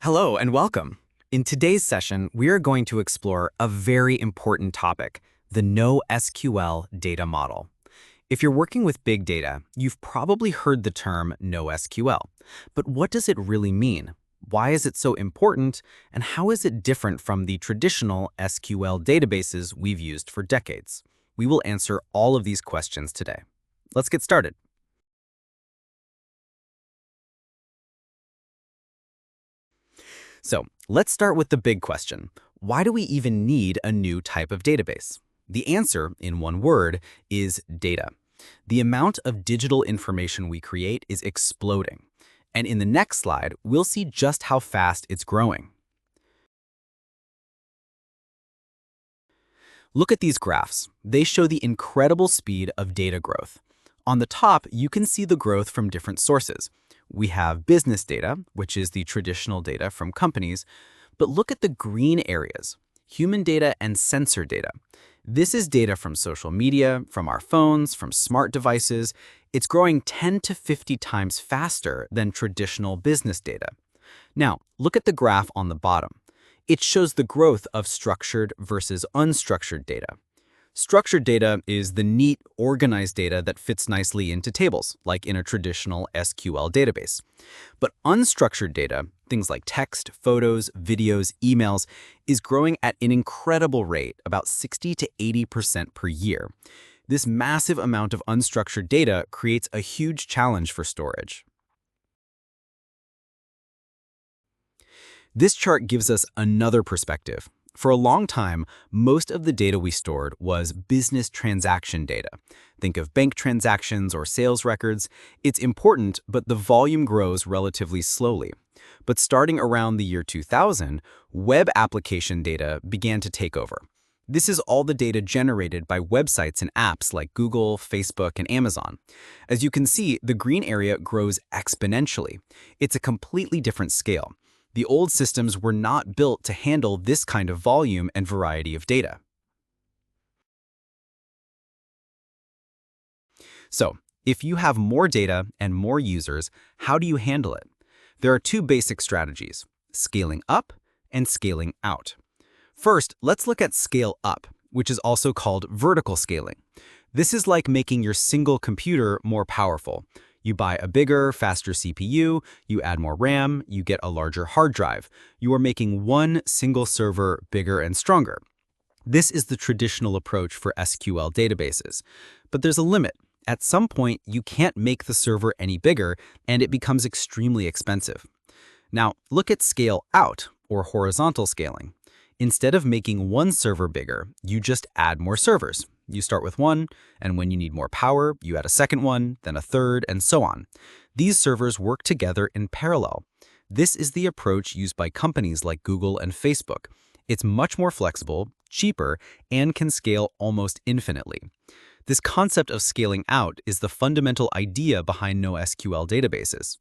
Hello and welcome. In today's session, we are going to explore a very important topic, the noSQL data model. If you're working with big data, you've probably heard the term noSQL. But what does it really mean? Why is it so important? And how is it different from the traditional SQL databases we've used for decades? We will answer all of these questions today. Let's get started. So let's start with the big question. Why do we even need a new type of database? The answer, in one word, is data. The amount of digital information we create is exploding. And in the next slide, we'll see just how fast it's growing. Look at these graphs. They show the incredible speed of data growth. On the top, you can see the growth from different sources. We have business data, which is the traditional data from companies, but look at the green areas, human data and sensor data. This is data from social media, from our phones, from smart devices. It's growing 10 to 50 times faster than traditional business data. Now, look at the graph on the bottom. It shows the growth of structured versus unstructured data. Structured data is the neat, organized data that fits nicely into tables, like in a traditional SQL database. But unstructured data, things like text, photos, videos, emails, is growing at an incredible rate, about 60 to 80% per year. This massive amount of unstructured data creates a huge challenge for storage. This chart gives us another perspective. For a long time, most of the data we stored was business transaction data. Think of bank transactions or sales records. It's important, but the volume grows relatively slowly. But starting around the year 2000, web application data began to take over. This is all the data generated by websites and apps like Google, Facebook, and Amazon. As you can see, the green area grows exponentially. It's a completely different scale. The old systems were not built to handle this kind of volume and variety of data. So, if you have more data and more users, how do you handle it? There are two basic strategies, scaling up and scaling out. First, let's look at scale up, which is also called vertical scaling. This is like making your single computer more powerful. You buy a bigger, faster CPU, you add more RAM, you get a larger hard drive. You are making one single server bigger and stronger. This is the traditional approach for SQL databases. But there's a limit. At some point, you can't make the server any bigger, and it becomes extremely expensive. Now, look at scale out, or horizontal scaling. Instead of making one server bigger, you just add more servers. You start with one, and when you need more power, you add a second one, then a third, and so on. These servers work together in parallel. This is the approach used by companies like Google and Facebook. It's much more flexible, cheaper, and can scale almost infinitely. This concept of scaling out is the fundamental idea behind noSQL databases.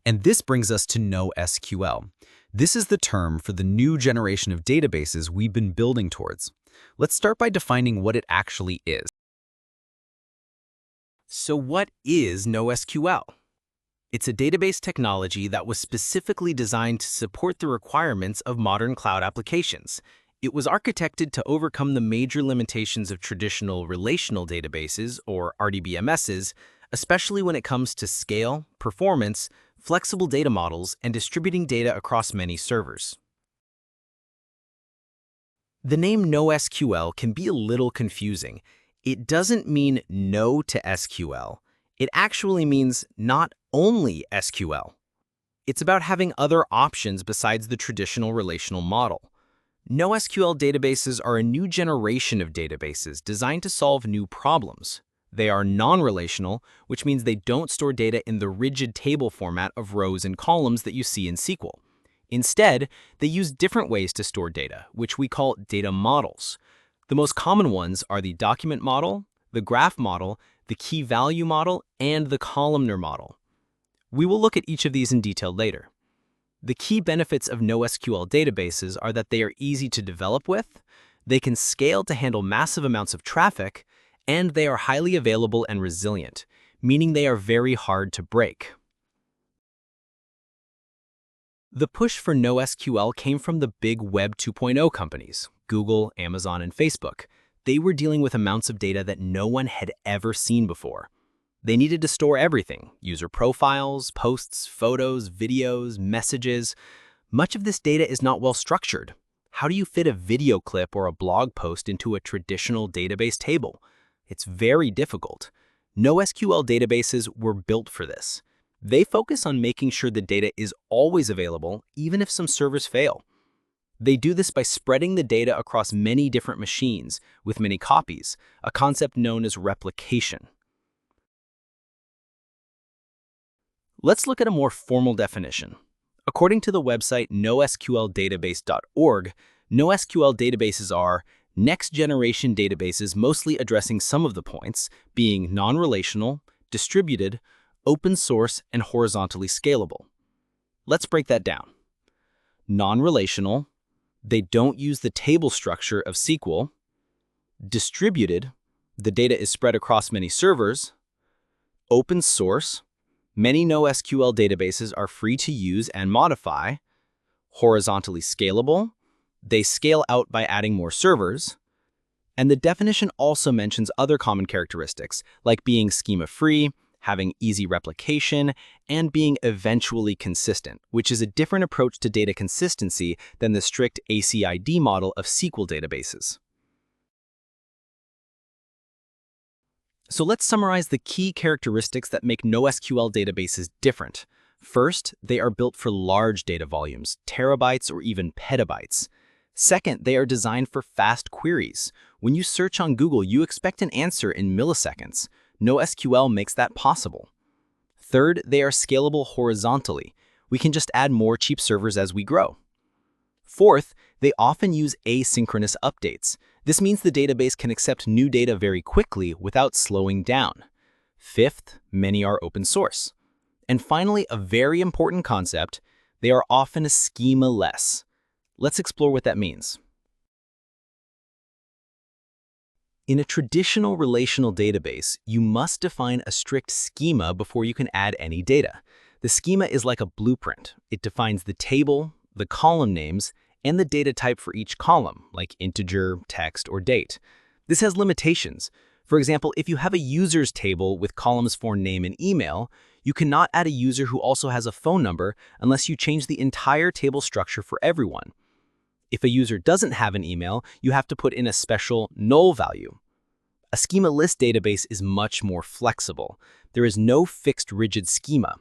And this brings us to noSQL. This is the term for the new generation of databases we've been building towards. Let's start by defining what it actually is. So what is noSQL? It's a database technology that was specifically designed to support the requirements of modern cloud applications. It was architected to overcome the major limitations of traditional relational databases, or RDBMSs, especially when it comes to scale, performance, flexible data models, and distributing data across many servers. The name noSQL can be a little confusing. It doesn't mean no to SQL. It actually means not only SQL. It's about having other options besides the traditional relational model. NoSQL databases are a new generation of databases designed to solve new problems. They are non-relational, which means they don't store data in the rigid table format of rows and columns that you see in SQL. Instead, they use different ways to store data, which we call data models. The most common ones are the document model, the graph model, the key value model, and the columnar model. We will look at each of these in detail later. The key benefits of NoSQL databases are that they are easy to develop with, they can scale to handle massive amounts of traffic, and they are highly available and resilient, meaning they are very hard to break. The push for noSQL came from the big Web 2.0 companies, Google, Amazon, and Facebook. They were dealing with amounts of data that no one had ever seen before. They needed to store everything: user profiles, posts, photos, videos, messages. Much of this data is not well structured. How do you fit a video clip or a blog post into a traditional database table? It's very difficult. NoSQL databases were built for this. They focus on making sure the data is always available, even if some servers fail. They do this by spreading the data across many different machines with many copies, a concept known as replication. Let's look at a more formal definition. According to the website nosqldatabase.org, NoSQL databases are next-generation databases mostly addressing some of the points, being non-relational, distributed, open source, and horizontally scalable. Let's break that down. Non-relational, they don't use the table structure of SQL. Distributed, the data is spread across many servers. Open source, many NoSQL databases are free to use and modify. Horizontally scalable, they scale out by adding more servers. And the definition also mentions other common characteristics, like being schema-free, having easy replication, and being eventually consistent, which is a different approach to data consistency than the strict ACID model of SQL databases. So let's summarize the key characteristics that make NoSQL databases different. First, they are built for large data volumes, terabytes or even petabytes. Second, they are designed for fast queries. When you search on Google, you expect an answer in milliseconds. NoSQL makes that possible. Third, they are scalable horizontally. We can just add more cheap servers as we grow. Fourth, they often use asynchronous updates. This means the database can accept new data very quickly without slowing down. Fifth, many are open source. And finally, a very important concept, they are often schema-less. Let's explore what that means. In a traditional relational database, you must define a strict schema before you can add any data. The schema is like a blueprint. It defines the table, the column names, and the data type for each column, like integer, text, or date. This has limitations. For example, if you have a users table with columns for name and email, you cannot add a user who also has a phone number unless you change the entire table structure for everyone. If a user doesn't have an email, you have to put in a special null value. A schema-less database is much more flexible. There is no fixed rigid schema.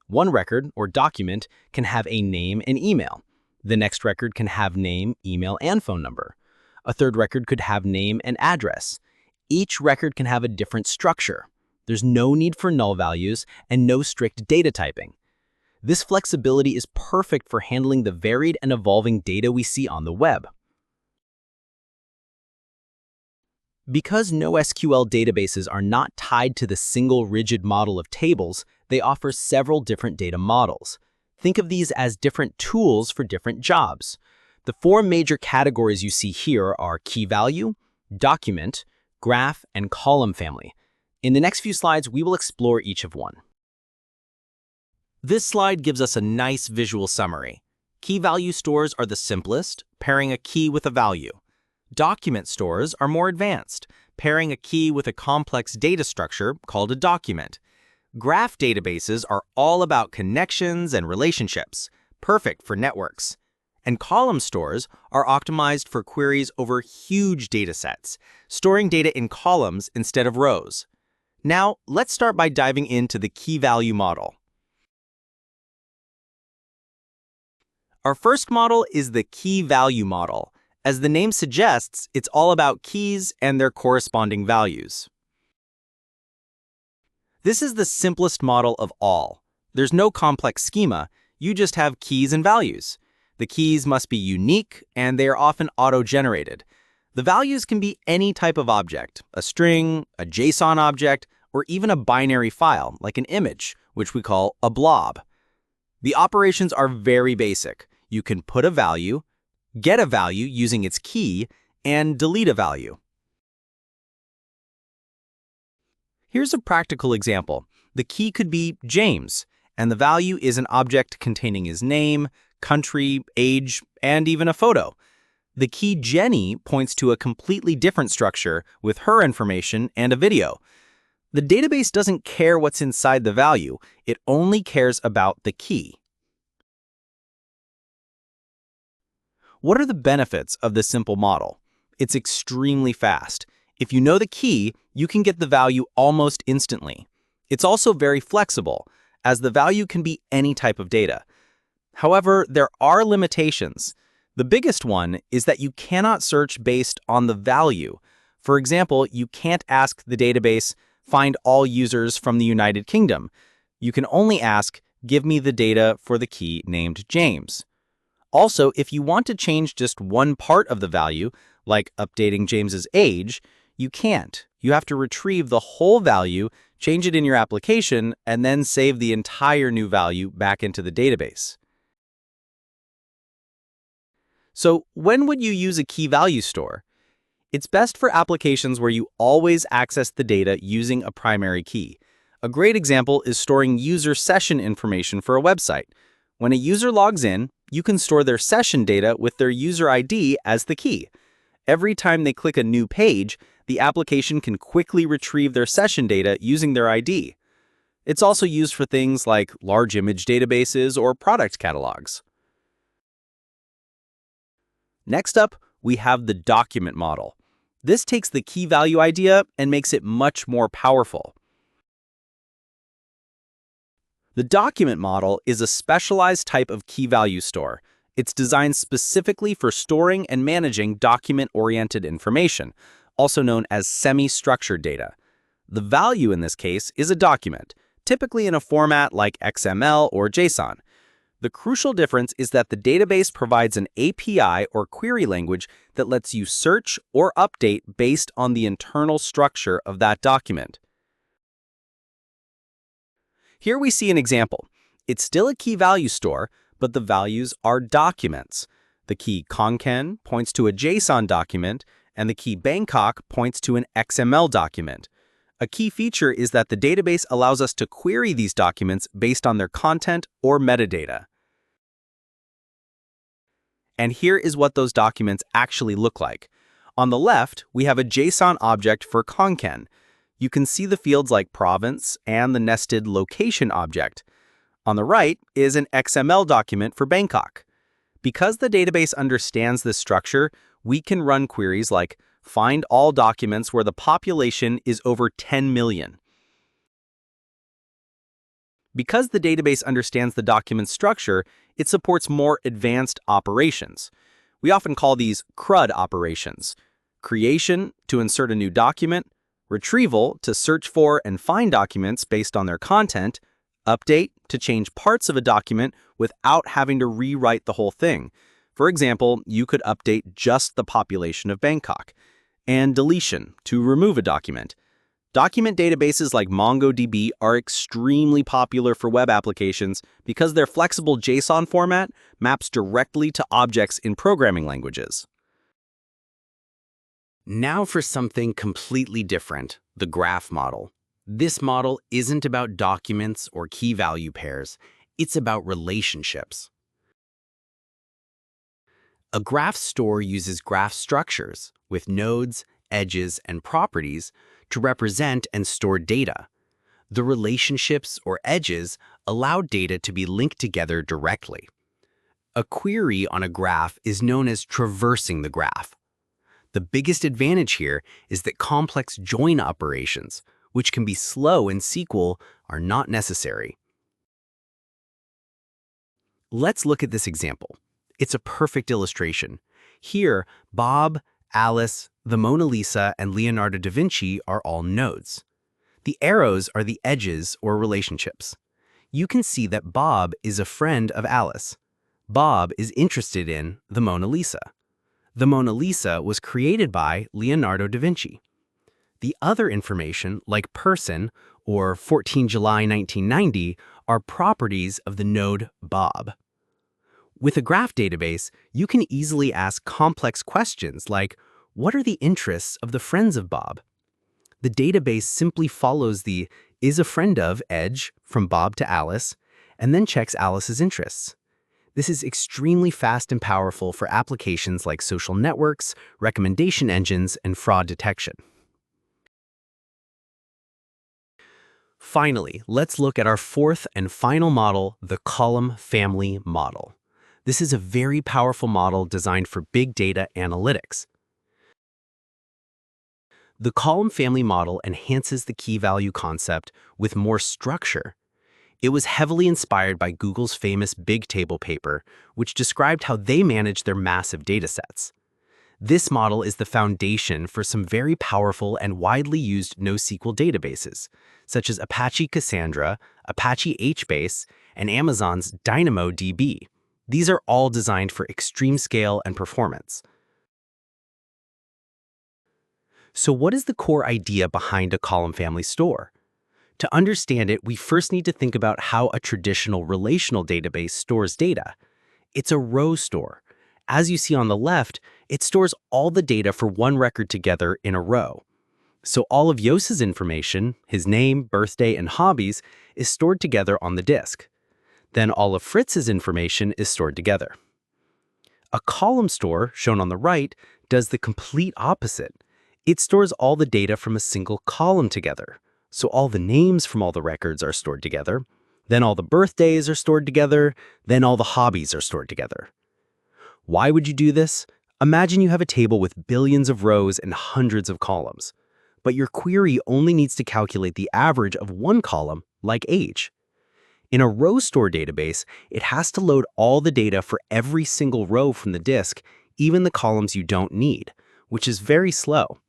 One record or document can have a name and email. The next record can have name, email, and phone number. A third record could have name and address. Each record can have a different structure. There's no need for null values and no strict data typing. This flexibility is perfect for handling the varied and evolving data we see on the web. Because NoSQL databases are not tied to the single rigid model of tables, they offer several different data models. Think of these as different tools for different jobs. The four major categories you see here are key value, document, graph, and column family. In the next few slides, we will explore each of one. This slide gives us a nice visual summary. Key value stores are the simplest, pairing a key with a value. Document stores are more advanced, pairing a key with a complex data structure called a document. Graph databases are all about connections and relationships, perfect for networks. And column stores are optimized for queries over huge data sets, storing data in columns instead of rows. Now, let's start by diving into the key value model. Our first model is the key value model. As the name suggests, it's all about keys and their corresponding values. This is the simplest model of all. There's no complex schema, you just have keys and values. The keys must be unique, and they are often auto-generated. The values can be any type of object, a string, a JSON object, or even a binary file, like an image, which we call a blob. The operations are very basic. You can put a value, get a value using its key, and delete a value. Here's a practical example. The key could be James, and the value is an object containing his name, country, age, and even a photo. The key Jenny points to a completely different structure with her information and a video. The database doesn't care what's inside the value, it only cares about the key. What are the benefits of this simple model? It's extremely fast. If you know the key, you can get the value almost instantly. It's also very flexible, as the value can be any type of data. However, there are limitations. The biggest one is that you cannot search based on the value. For example, you can't ask the database, find all users from the United Kingdom. You can only ask, give me the data for the key named James. Also, if you want to change just one part of the value, like updating James's age, you can't. You have to retrieve the whole value, change it in your application, and then save the entire new value back into the database. So, when would you use a key value store? It's best for applications where you always access the data using a primary key. A great example is storing user session information for a website. When a user logs in, you can store their session data with their user ID as the key. Every time they click a new page, the application can quickly retrieve their session data using their ID. It's also used for things like large image databases or product catalogs. Next up, we have the document model. This takes the key value idea and makes it much more powerful. The document model is a specialized type of key value store. It's designed specifically for storing and managing document-oriented information, also known as semi-structured data. The value in this case is a document, typically in a format like XML or JSON. The crucial difference is that the database provides an API or query language that lets you search or update based on the internal structure of that document. Here we see an example. It's still a key value store, but the values are documents. The key Konkan points to a JSON document, and the key Bangkok points to an XML document. A key feature is that the database allows us to query these documents based on their content or metadata. And here is what those documents actually look like. On the left, we have a JSON object for Konkan. You can see the fields like province and the nested location object. On the right is an XML document for Bangkok. Because the database understands this structure, we can run queries like find all documents where the population is over 10 million. Because the database understands the document structure, it supports more advanced operations. We often call these CRUD operations: creation to insert a new document, retrieval to search for and find documents based on their content, update to change parts of a document without having to rewrite the whole thing. For example, you could update just the population of Bangkok, and deletion to remove a document. Document databases like MongoDB are extremely popular for web applications because their flexible JSON format maps directly to objects in programming languages. Now for something completely different, the graph model. This model isn't about documents or key value pairs, it's about relationships. A graph store uses graph structures with nodes, edges, and properties to represent and store data. The relationships or edges allow data to be linked together directly. A query on a graph is known as traversing the graph. The biggest advantage here is that complex join operations, which can be slow in SQL, are not necessary. Let's look at this example. It's a perfect illustration. Here, Bob, Alice, the Mona Lisa, and Leonardo da Vinci are all nodes. The arrows are the edges or relationships. You can see that Bob is a friend of Alice. Bob is interested in the Mona Lisa. The Mona Lisa was created by Leonardo da Vinci. The other information, like person or 14 July 1990, are properties of the node Bob. With a graph database, you can easily ask complex questions like, what are the interests of the friends of Bob? The database simply follows the is a friend of edge from Bob to Alice, and then checks Alice's interests. This is extremely fast and powerful for applications like social networks, recommendation engines, and fraud detection. Finally, let's look at our fourth and final model, the column family model. This is a very powerful model designed for big data analytics. The column family model enhances the key value concept with more structure. It was heavily inspired by Google's famous Big Table paper, which described how they manage their massive datasets. This model is the foundation for some very powerful and widely used NoSQL databases, such as Apache Cassandra, Apache HBase, and Amazon's DynamoDB. These are all designed for extreme scale and performance. So what is the core idea behind a column family store? To understand it, we first need to think about how a traditional relational database stores data. It's a row store. As you see on the left, it stores all the data for one record together in a row. So all of Yos's information, his name, birthday, and hobbies, is stored together on the disk. Then all of Fritz's information is stored together. A column store, shown on the right, does the complete opposite. It stores all the data from a single column together. So all the names from all the records are stored together, then all the birthdays are stored together, then all the hobbies are stored together. Why would you do this? Imagine you have a table with billions of rows and hundreds of columns, but your query only needs to calculate the average of one column, like age. In a row store database, it has to load all the data for every single row from the disk, even the columns you don't need, which is very slow.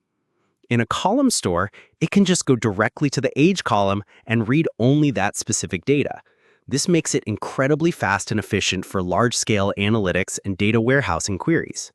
In a column store, it can just go directly to the age column and read only that specific data. This makes it incredibly fast and efficient for large-scale analytics and data warehousing queries.